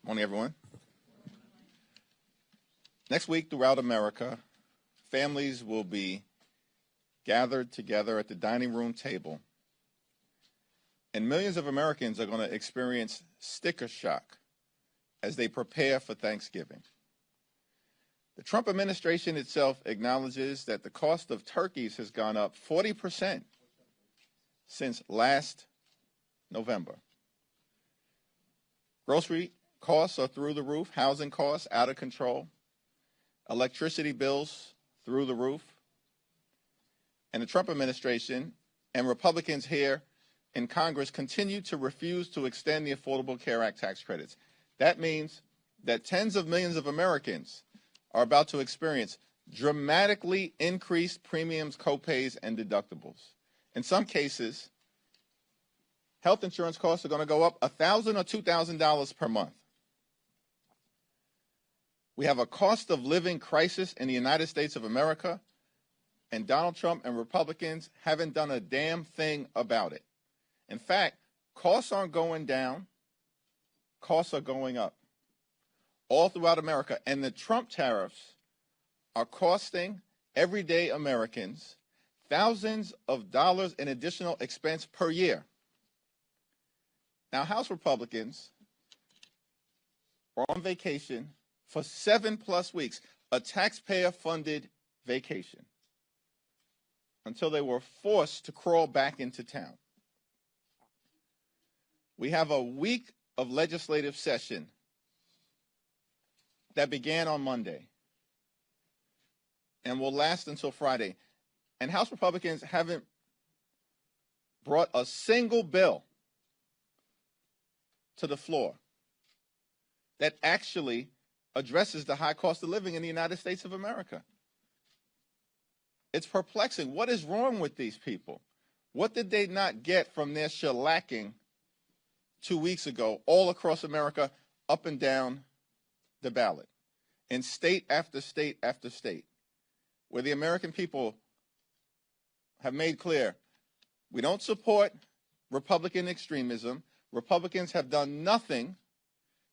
Morning, everyone. Next week throughout America, families will be gathered together at the dining room table, and millions of Americans are going to experience sticker shock as they prepare for Thanksgiving. The Trump administration itself acknowledges that the cost of turkeys has gone up 40% since last November. Grocery costs are through the roof, housing costs out of control, electricity bills through the roof, and the Trump administration and Republicans here in Congress continue to refuse to extend the Affordable Care Act tax credits. That means that tens of millions of Americans are about to experience dramatically increased premiums, copays, and deductibles. In some cases, health insurance costs are going to go up $1,000 or $2,000 per month. We have a cost of living crisis in the United States of America, and Donald Trump and Republicans haven't done a damn thing about it. In fact, costs aren't going down, costs are going up all throughout America, and the Trump tariffs are costing everyday Americans thousands of dollars in additional expense per year. Now, House Republicans are on vacation for 7+ weeks, a taxpayer-funded vacation, until they were forced to crawl back into town. We have a week of legislative session that began on Monday and will last until Friday. And House Republicans haven't brought a single bill to the floor that actually addresses the high cost of living in the United States of America. It's perplexing. What is wrong with these people? What did they not get from their shellacking 2 weeks ago all across America, up and down the ballot, in state after state after state, where the American people have made clear we don't support Republican extremism. Republicans have done nothing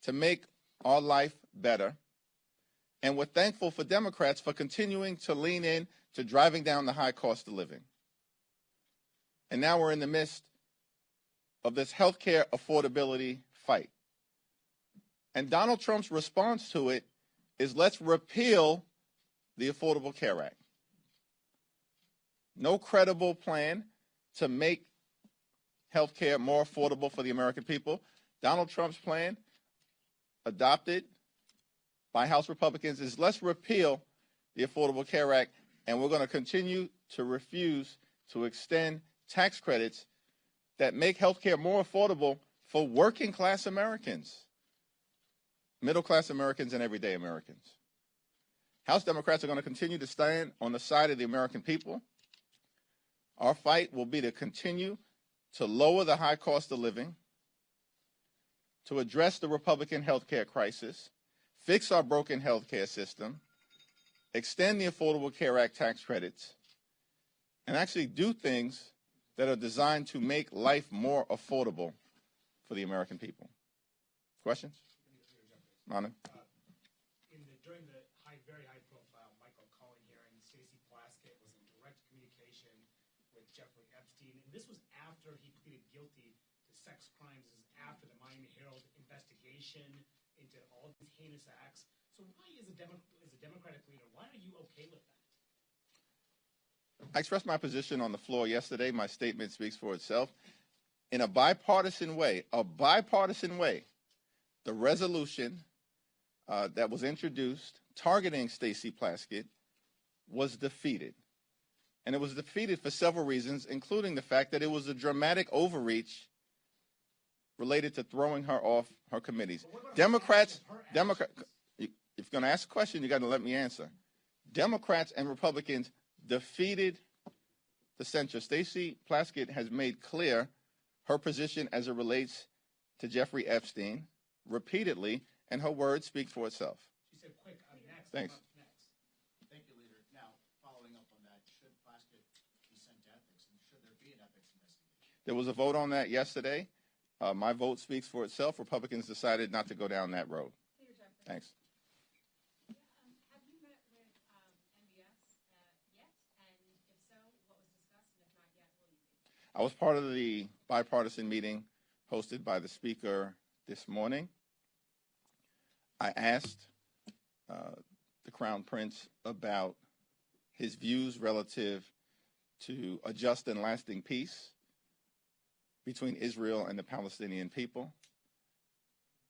to make our life better. And we're thankful for Democrats for continuing to lean in to driving down the high cost of living. And now we're in the midst of this healthcare affordability fight. And Donald Trump's response to it is, let's repeal the Affordable Care Act. No credible plan to make healthcare more affordable for the American people. Donald Trump's plan, adopted by House Republicans, is let's repeal the Affordable Care Act, and we're going to continue to refuse to extend tax credits that make healthcare more affordable for working-class Americans, middle-class Americans, and everyday Americans. House Democrats are going to continue to stand on the side of the American people. Our fight will be to continue to lower the high cost of living, to address the Republican health care crisis, fix our broken health care system, extend the Affordable Care Act tax credits, and actually do things that are designed to make life more affordable for the American people. Questions? Manu? During the very high-profile Michael Cohen hearing, Stacey Plaskett was in direct communication with Jeffrey Epstein, and this was after he pleaded guilty to sex crimes. This is after the Miami Herald investigation into all these heinous acts. So why, as a Democratic leader, why are you okay with that? I expressed my position on the floor yesterday. My statement speaks for itself. In a bipartisan way, the resolution that was introduced targeting Stacey Plaskett was defeated. And it was defeated for several reasons, including the fact that it was a dramatic overreach related to throwing her off her committees. Democrats, if you're going to ask a question, you got to let me answer. Democrats and Republicans defeated the censure. Stacey Plaskett has made clear her position as it relates to Jeffrey Epstein repeatedly, and her words speak for itself. She said, quick, I'm next. Thanks. Next. Thank you, Leader. Now, following up on that, should Plaskett be sent to ethics, and should there be an ethics investigation? There was a vote on that yesterday. my vote speaks for itself. Republicans decided not to go down that road. Thanks. Have you met with MBS yet? And if so, what was discussed? And if not yet, will you be? I was part of the bipartisan meeting hosted by the Speaker this morning. I asked the Crown Prince about his views relative to a just and lasting peace between Israel and the Palestinian people,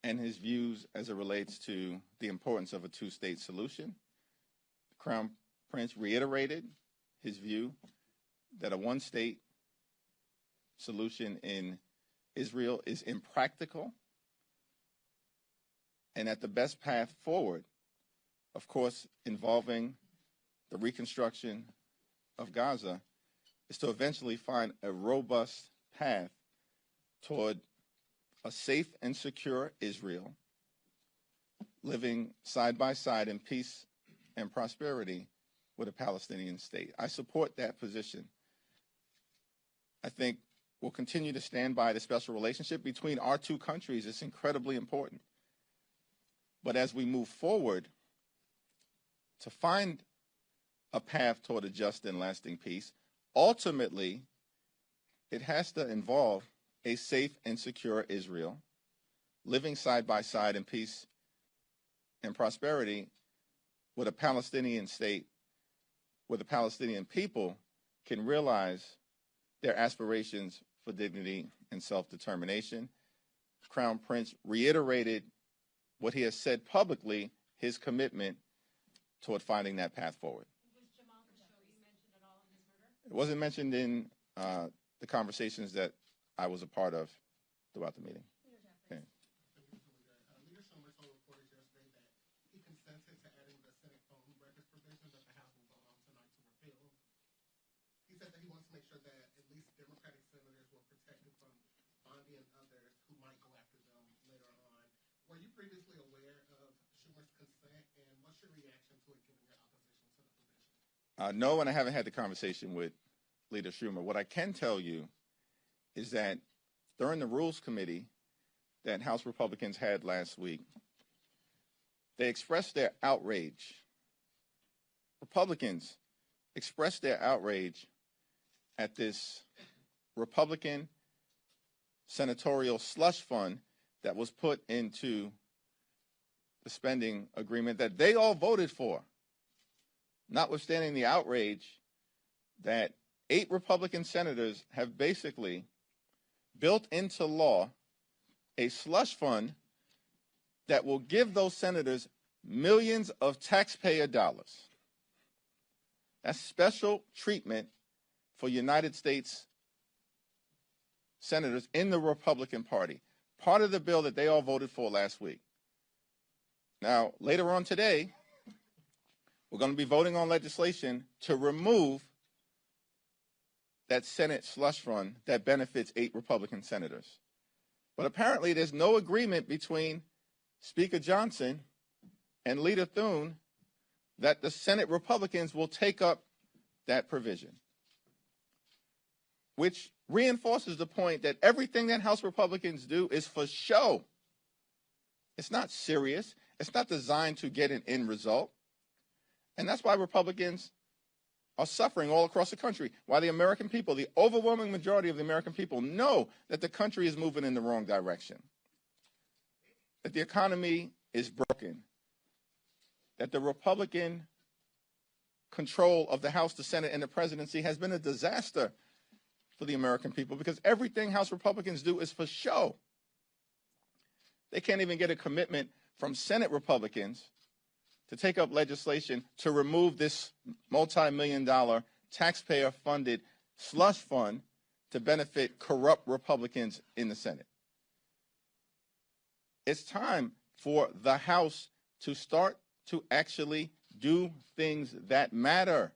and his views as it relates to the importance of a two-state solution. The Crown Prince reiterated his view that a one-state solution in Israel is impractical, and that the best path forward, of course, involving the reconstruction of Gaza, is to eventually find a robust path toward a safe and secure Israel, living side by side in peace and prosperity with a Palestinian state. I support that position. I think we'll continue to stand by the special relationship between our two countries. It's incredibly important. But as we move forward to find a path toward a just and lasting peace, ultimately, it has to involve a safe and secure Israel, living side by side in peace and prosperity with a Palestinian state, where the Palestinian people can realize their aspirations for dignity and self-determination. Crown Prince reiterated what he has said publicly, his commitment toward finding that path forward. Was Jamal Khashoggi mentioned at all in his murder? It wasn't mentioned in the conversations that I was a part of throughout the meeting. Okay. Leader Schumer told reporters yesterday that he consented to adding the Senate phone records provision that the House will vote on tonight to repeal. He said that he wants to make sure that at least Democratic senators were protected from Bondi and others who might go after them later on. Were you previously aware of Schumer's consent, and what's your reaction to it given your opposition to the provision? No, and I haven't had the conversation with Leader Schumer. What I can tell you is that during the Rules Committee that House Republicans had last week, they expressed their outrage. Republicans expressed their outrage at this Republican senatorial slush fund that was put into the spending agreement that they all voted for, notwithstanding the outrage that 8 Republican senators have basically built into law a slush fund that will give those senators millions of taxpayer dollars. That's special treatment for United States senators in the Republican Party, part of the bill that they all voted for last week. Now, later on today, we're going to be voting on legislation to remove that Senate slush fund that benefits 8 Republican senators. But apparently there's no agreement between Speaker Johnson and Leader Thune that the Senate Republicans will take up that provision, which reinforces the point that everything that House Republicans do is for show. It's not serious. It's not designed to get an end result. And that's why Republicans are suffering all across the country, why the American people, the overwhelming majority of the American people, know that the country is moving in the wrong direction, that the economy is broken, that the Republican control of the House, the Senate, and the presidency has been a disaster for the American people, because everything House Republicans do is for show. They can't even get a commitment from Senate Republicans to take up legislation to remove this multi-million-dollar taxpayer-funded slush fund to benefit corrupt Republicans in the Senate. It's time for the House to start to actually do things that matter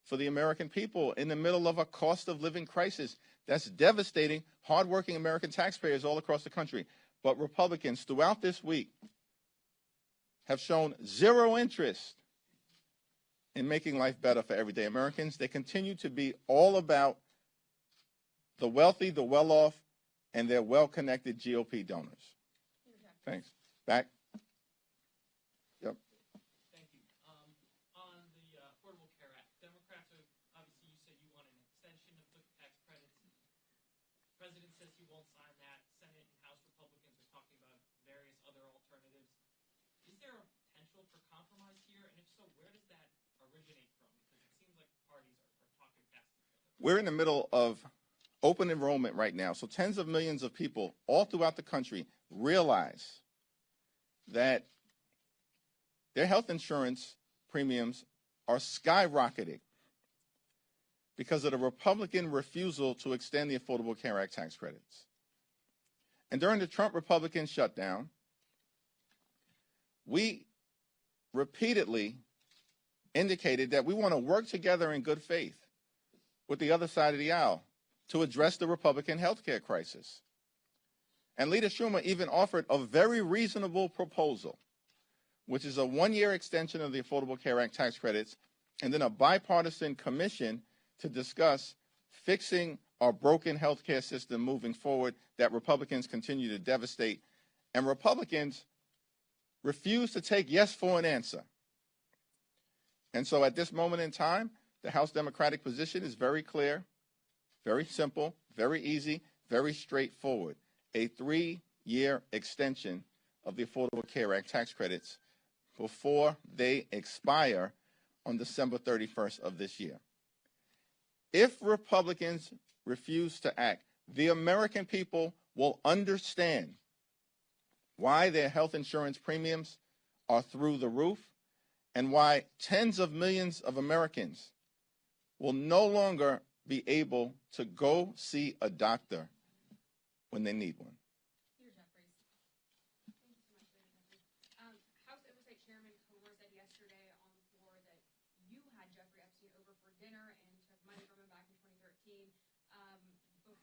for the American people in the middle of a cost of living crisis that's devastating hardworking American taxpayers all across the country. But Republicans throughout this week have shown zero interest in making life better for everyday Americans. They continue to be all about the wealthy, the well-off, and their well-connected GOP donors. Thanks. Back. Yep. Thank you. On the Affordable Care Act, Democrats are, obviously you said you want an extension of the tax credits. The president says he won't sign that. Senate and House Republicans are talking about various other alternatives. Is there a potential for compromise here? And if so, where does that originate from? Because it seems like parties are talking past each other. We're in the middle of open enrollment right now, so tens of millions of people all throughout the country realize that their health insurance premiums are skyrocketing because of the Republican refusal to extend the Affordable Care Act tax credits. And during the Trump Republican shutdown, we repeatedly indicated that we want to work together in good faith with the other side of the aisle to address the Republican health care crisis. And Leader Schumer even offered a very reasonable proposal, which is a one-year extension of the Affordable Care Act tax credits, and then a bipartisan commission to discuss fixing our broken health care system moving forward that Republicans continue to devastate. And Republicans refuse to take yes for an answer. And so at this moment in time, the House Democratic position is very clear, very simple, very easy, very straightforward. A 3-year extension of the Affordable Care Act tax credits before they expire on December 31st of this year. If Republicans refuse to act, the American people will understand why their health insurance premiums are through the roof and why tens of millions of Americans will no longer be able to go see a doctor when they need one. Leader Jeffries. Thank you so much, Leader Jeffries. House Oversight Chairman Comer said yesterday on the floor that you had Jeffrey Epstein over for dinner and took money from him back in 2013. This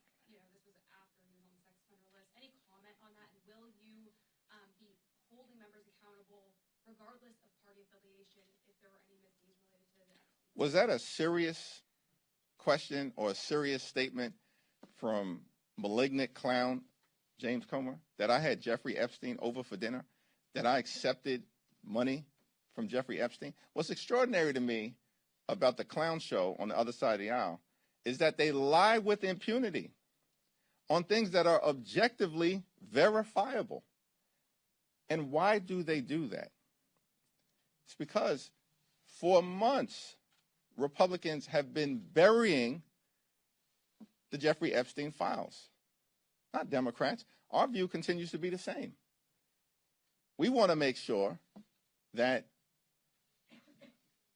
was after he was on the sex offender list. Any comment on that? And will you be holding members accountable regardless of party affiliation if there were any misdeeds related to the Epstein? Was that a serious question or a serious statement from malignant clown James Comer, that I had Jeffrey Epstein over for dinner, that I accepted money from Jeffrey Epstein? What's extraordinary to me about the clown show on the other side of the aisle is that they lie with impunity on things that are objectively verifiable. And why do they do that? It's because for months, Republicans have been burying the Jeffrey Epstein files. Not Democrats. Our view continues to be the same. We want to make sure that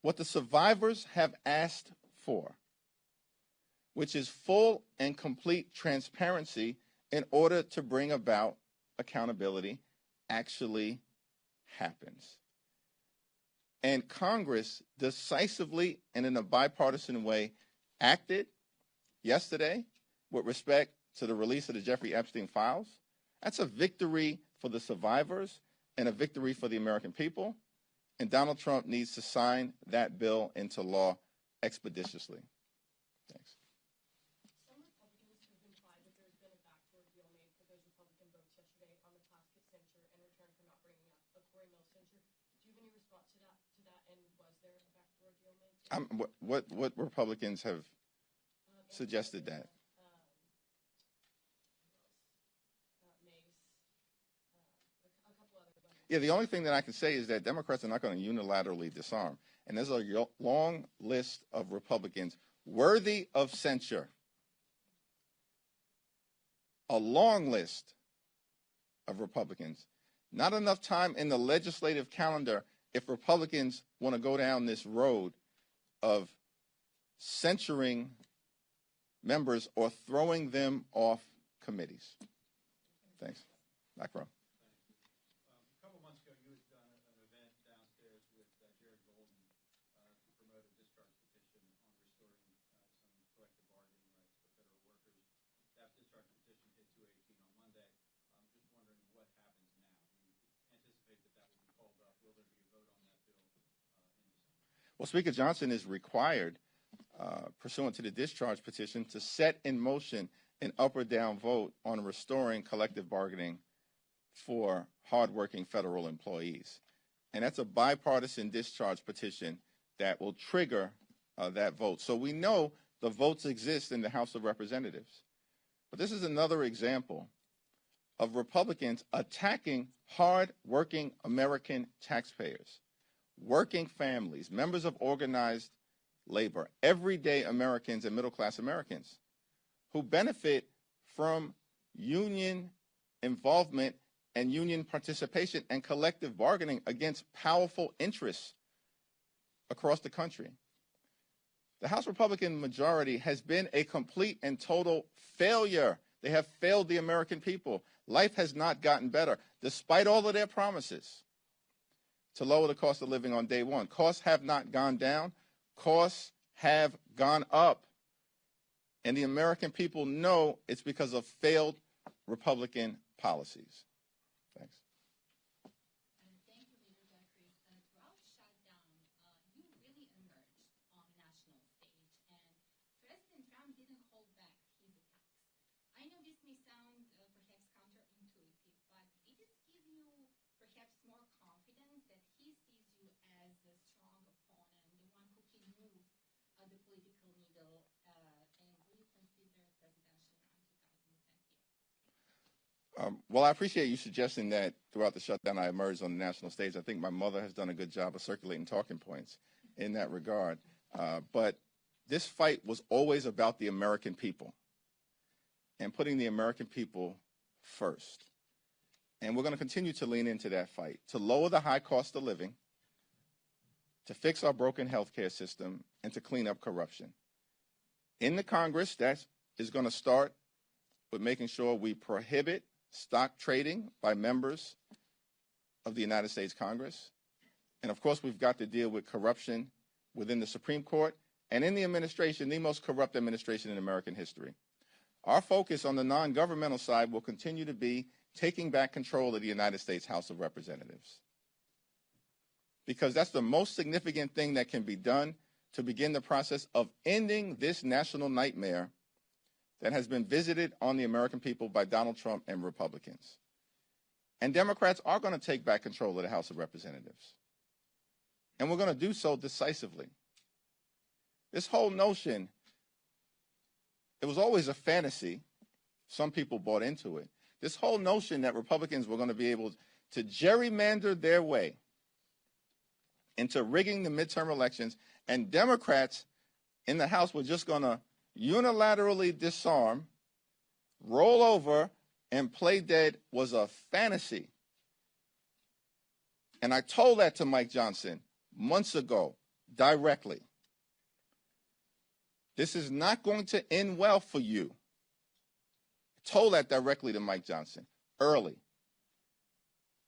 what the survivors have asked for, which is full and complete transparency in order to bring about accountability, actually happens. And Congress decisively and in a bipartisan way acted yesterday with respect to the release of the Jeffrey Epstein files. That's a victory for the survivors and a victory for the American people. And Donald Trump needs to sign that bill into law expeditiously. Thanks. Some Republicans have implied that there's been a backdoor deal made for those Republican votes yesterday on the Plaskett censure in return for not bringing up a Corey Mill censure. Do you have any response to that? And was there a backdoor deal made? What Republicans have suggested that? Yeah, the only thing that I can say is that Democrats are not going to unilaterally disarm. And there's a long list of Republicans worthy of censure. A long list of Republicans. Not enough time in the legislative calendar if Republicans want to go down this road of censuring members or throwing them off committees. Thanks. Back row. A couple months ago, you had done an event downstairs with Jared Golden to promote a discharge petition on restoring some collective bargaining rights for federal workers. That discharge petition hit 218 on Monday. I'm just wondering what happens now. Do you anticipate that will be called up? Will there be a vote on that bill in December? Well, Speaker Johnson is required, pursuant to the discharge petition, to set in motion an up or down vote on restoring collective bargaining for hardworking federal employees. And that's a bipartisan discharge petition that will trigger that vote. So we know the votes exist in the House of Representatives. But this is another example of Republicans attacking hard-working American taxpayers, working families, members of organized labor, everyday Americans and middle-class Americans who benefit from union involvement and union participation and collective bargaining against powerful interests across the country. The House Republican majority has been a complete and total failure. They have failed the American people. Life has not gotten better, despite all of their promises to lower the cost of living on day one. Costs have not gone down. Costs have gone up. And the American people know it's because of failed Republican policies. Thanks. Thank you, Leader Jeffries. Throughout shutdown, you really emerged on the national stage, and President Trump didn't hold back his attacks. I know this may sound perhaps counterintuitive, but it does give you perhaps more confidence that he sees you as a strong opponent, the one who can move the political needle, and reconsider presidential run 2028. Well, I appreciate you suggesting that throughout the shutdown I emerged on the national stage. I think my mother has done a good job of circulating talking points in that regard. But this fight was always about the American people and putting the American people first. And we're going to continue to lean into that fight, to lower the high cost of living, to fix our broken healthcare system, and to clean up corruption. In the Congress, that is going to start with making sure we prohibit stock trading by members of the United States Congress. And of course, we've got to deal with corruption within the Supreme Court and in the administration, the most corrupt administration in American history. Our focus on the non-governmental side will continue to be taking back control of the United States House of Representatives, because that's the most significant thing that can be done to begin the process of ending this national nightmare that has been visited on the American people by Donald Trump and Republicans. And Democrats are going to take back control of the House of Representatives. And we're going to do so decisively. This whole notion, it was always a fantasy. Some people bought into it. This whole notion that Republicans were going to be able to gerrymander their way into rigging the midterm elections, and Democrats in the House were just going to unilaterally disarm, roll over, and play dead was a fantasy. And I told that to Mike Johnson months ago, directly. This is not going to end well for you. I told that directly to Mike Johnson, early,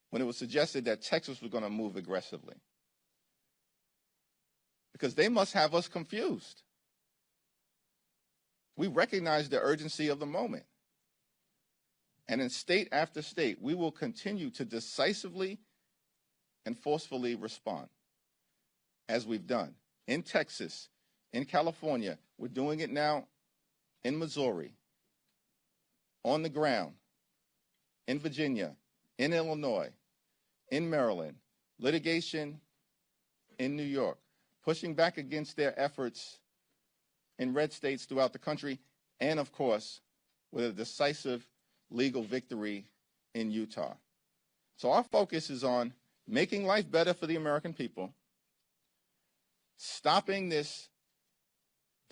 when it was suggested that Texas was going to move aggressively. Because they must have us confused. We recognize the urgency of the moment. And in state after state, we will continue to decisively and forcefully respond, as we've done in Texas, in California. We're doing it now in Missouri, on the ground, in Virginia, in Illinois, in Maryland, litigation in New York, pushing back against their efforts in red states throughout the country, and of course, with a decisive legal victory in Utah. So our focus is on making life better for the American people, stopping this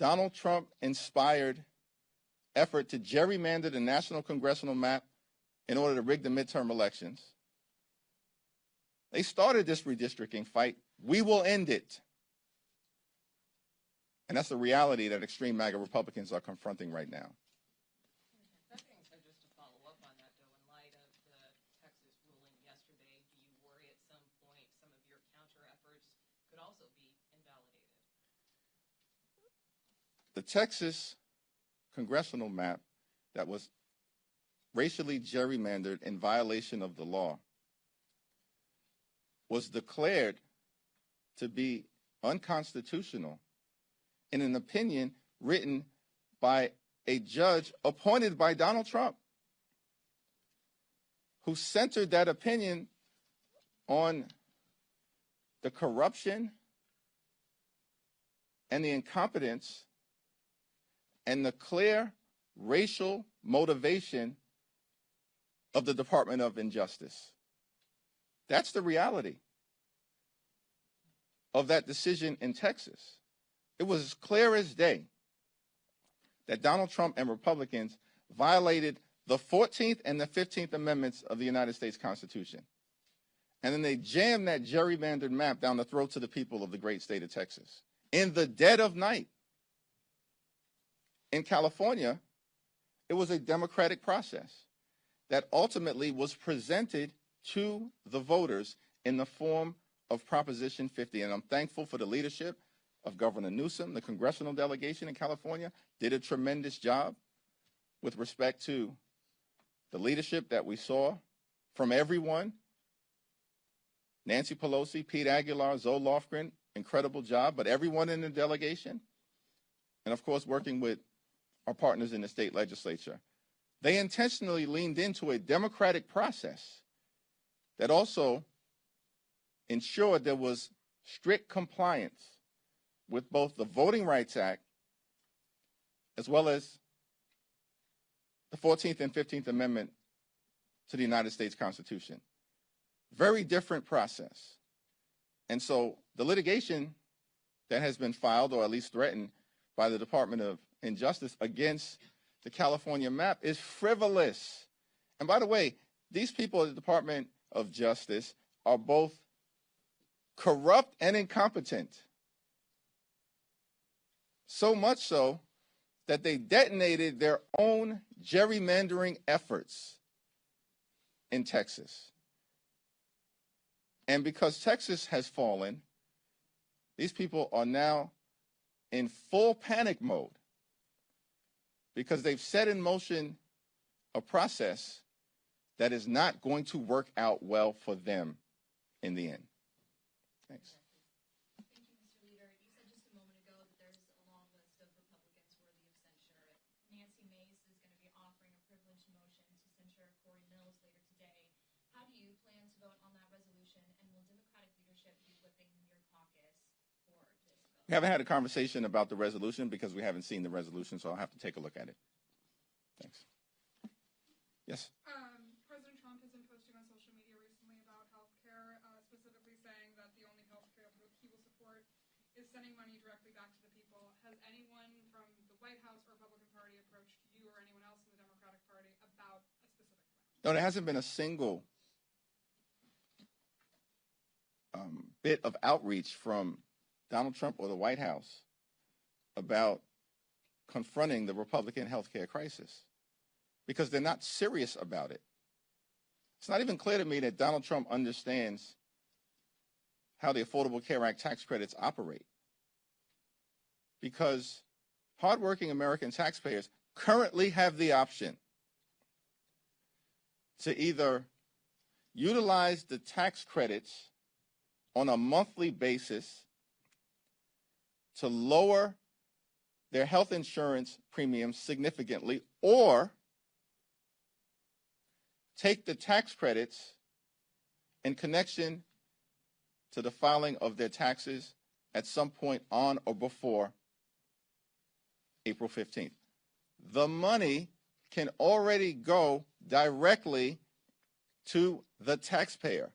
Donald Trump-inspired effort to gerrymander the national congressional map in order to rig the midterm elections. They started this redistricting fight. We will end it. And that's the reality that extreme MAGA Republicans are confronting right now. That being said, just to follow up on that, though, in light of the Texas ruling yesterday, do you worry at some point some of your counter efforts could also be invalidated? The Texas congressional map that was racially gerrymandered in violation of the law was declared to be unconstitutional in an opinion written by a judge appointed by Donald Trump who centered that opinion on the corruption and the incompetence and the clear racial motivation of the Department of Injustice. That's the reality of that decision in Texas. It was as clear as day that Donald Trump and Republicans violated the 14th and the 15th Amendments of the United States Constitution. And then they jammed that gerrymandered map down the throats of the people of the great state of Texas in the dead of night. In California, it was a democratic process that ultimately was presented to the voters in the form of Proposition 50. And I'm thankful for the leadership of Governor Newsom. The congressional delegation in California did a tremendous job with respect to the leadership that we saw from everyone. Nancy Pelosi, Pete Aguilar, Zoe Lofgren, incredible job, but everyone in the delegation, and of course working with our partners in the state legislature, they intentionally leaned into a democratic process that also ensured there was strict compliance with both the Voting Rights Act as well as the 14th and 15th Amendment to the United States Constitution. Very different process. And so the litigation that has been filed, or at least threatened, by the Department of Injustice against the California map is frivolous. And by the way, these people at the Department of Justice are both corrupt and incompetent. So much so that they detonated their own gerrymandering efforts in Texas. And because Texas has fallen, these people are now in full panic mode because they've set in motion a process that is not going to work out well for them in the end. Thanks. Thank you, Mr. Leader. You said just a moment ago that there's a long list of Republicans worthy of censure. Nancy Mace is going to be offering a privileged motion to censure Corey Mills later today. How do you plan to vote on that resolution, and will Democratic leadership be whipping your caucus for this vote? We haven't had a conversation about the resolution because we haven't seen the resolution, so I'll have to take a look at it. Thanks. Yes? President Trump has been posting on social media recently about health care, specifically saying that the only health care he will support is sending money directly back to the people. Has anyone from the White House or Republican Party approached you or anyone else in the Democratic Party about a specific plan? No, there hasn't been a single bit of outreach from Donald Trump or the White House about confronting the Republican health care crisis because they're not serious about it. It's not even clear to me that Donald Trump understands how the Affordable Care Act tax credits operate, because hardworking American taxpayers currently have the option to either utilize the tax credits on a monthly basis to lower their health insurance premiums significantly, or take the tax credits in connection to the filing of their taxes at some point on or before April 15th. The money can already go directly to the taxpayer.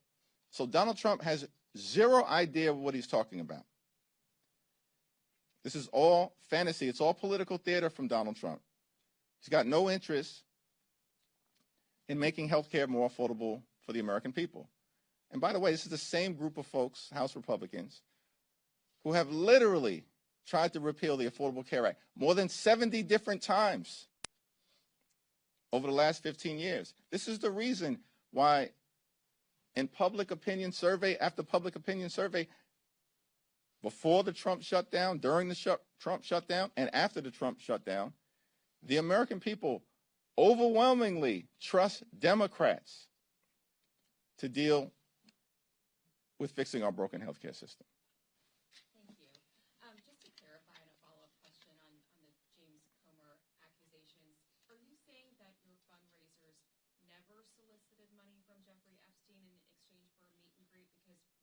So Donald Trump has zero idea of what he's talking about. This is all fantasy. It's all political theater from Donald Trump. He's got no interest in making health care more affordable for the American people. And by the way, this is the same group of folks, House Republicans, who have literally tried to repeal the Affordable Care Act more than 70 different times over the last 15 years. This is the reason why in public opinion survey after public opinion survey, before the Trump shutdown, during the Trump shutdown, and after the Trump shutdown, the American people overwhelmingly trust Democrats to deal with fixing our broken healthcare system. Thank you. Just to clarify and a follow-up question on the James Comer accusation stage for a meet and greet?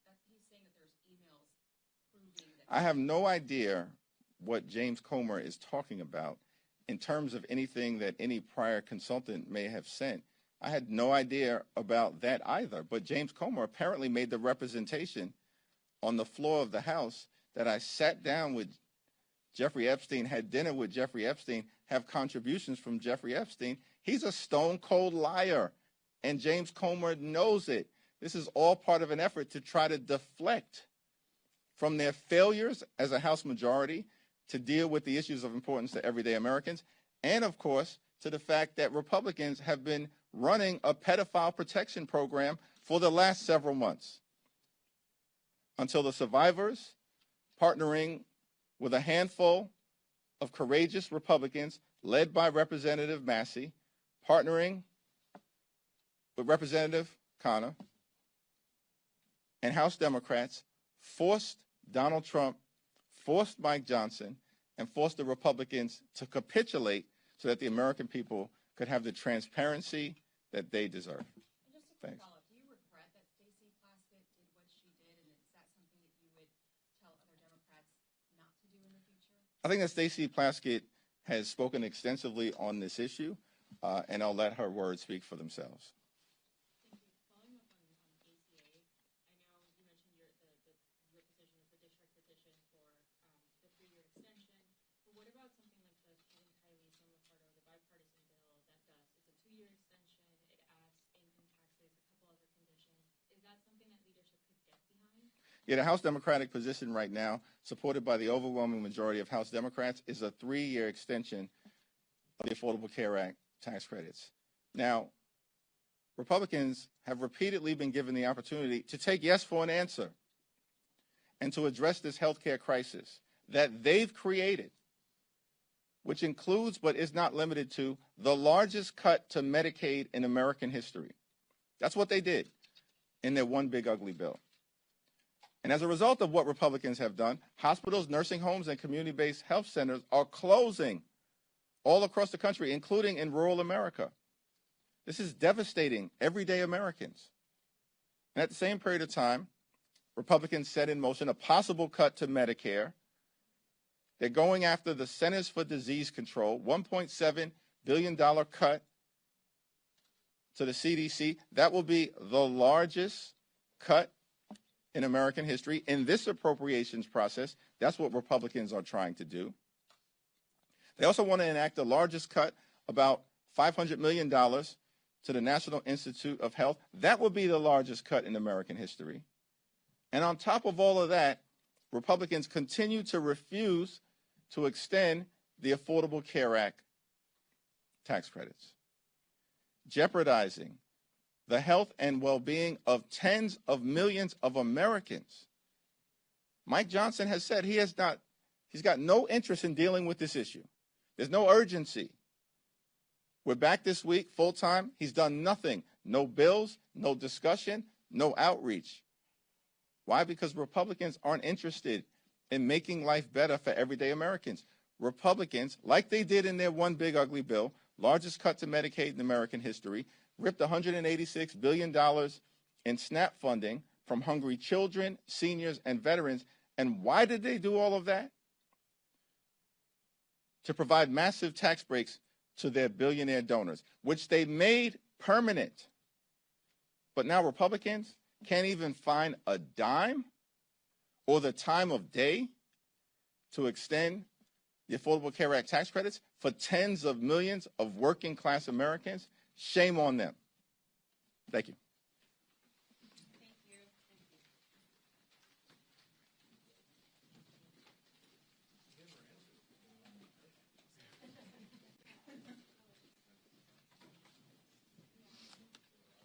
Because he's saying that there's emails proving that. I have no idea what James Comer is talking about in terms of anything that any prior consultant may have sent. I had no idea about that either. But James Comer apparently made the representation on the floor of the House that I sat down with Jeffrey Epstein, had dinner with Jeffrey Epstein, have contributions from Jeffrey Epstein. He's a stone cold liar, and James Comer knows it. This is all part of an effort to try to deflect from their failures as a House majority to deal with the issues of importance to everyday Americans, and of course, to the fact that Republicans have been running a pedophile protection program for the last several months until the survivors, partnering with a handful of courageous Republicans led by Representative Massey, partnering with Representative Connor, and House Democrats forced Donald Trump, forced Mike Johnson, and forced the Republicans to capitulate so that the American people could have the transparency that they deserve. And just a quick Thanks. follow-up, do you regret that Stacey Plaskett did what she did, and is that something that you would tell other Democrats not to do in the future? I think that Stacey Plaskett has spoken extensively on this issue, and I'll let her words speak for themselves. Thank you. Following up on ACA, I know you mentioned your position is the district petition for the 3-year extension, but what about something like the Kevin Kiley, Sam Ricardo, the bipartisan bill that does, it's a 2-year extension, it adds income taxes, a couple other conditions. Is that something that leadership could get behind? Yeah, the House Democratic position right now, supported by the overwhelming majority of House Democrats, is a 3-year extension of the Affordable Care Act tax credits. Now, Republicans have repeatedly been given the opportunity to take yes for an answer and to address this health care crisis that they've created, which includes but is not limited to the largest cut to Medicaid in American history. That's what they did in their one big ugly bill. And as a result of what Republicans have done, hospitals, nursing homes, and community-based health centers are closing all across the country, including in rural America. This is devastating everyday Americans. And at the same period of time, Republicans set in motion a possible cut to Medicare. They're going after the Centers for Disease Control, $1.7 billion cut to the CDC. That will be the largest cut in American history. In this appropriations process, that's what Republicans are trying to do. They also want to enact the largest cut, about $500 million, to the National Institute of Health. That will be the largest cut in American history. And on top of all of that, Republicans continue to refuse to extend the Affordable Care Act tax credits, jeopardizing the health and well-being of tens of millions of Americans. Mike Johnson has said he's got no interest in dealing with this issue. There's no urgency. We're back this week full-time. He's done nothing. No bills, no discussion, no outreach. Why? Because Republicans aren't interested in making life better for everyday Americans. Republicans, like they did in their one big ugly bill, largest cut to Medicaid in American history, ripped $186 billion in SNAP funding from hungry children, seniors, and veterans. And why did they do all of that? To provide massive tax breaks to their billionaire donors, which they made permanent. But now Republicans can't even find a dime or the time of day to extend the Affordable Care Act tax credits for tens of millions of working class Americans. Shame on them. Thank you.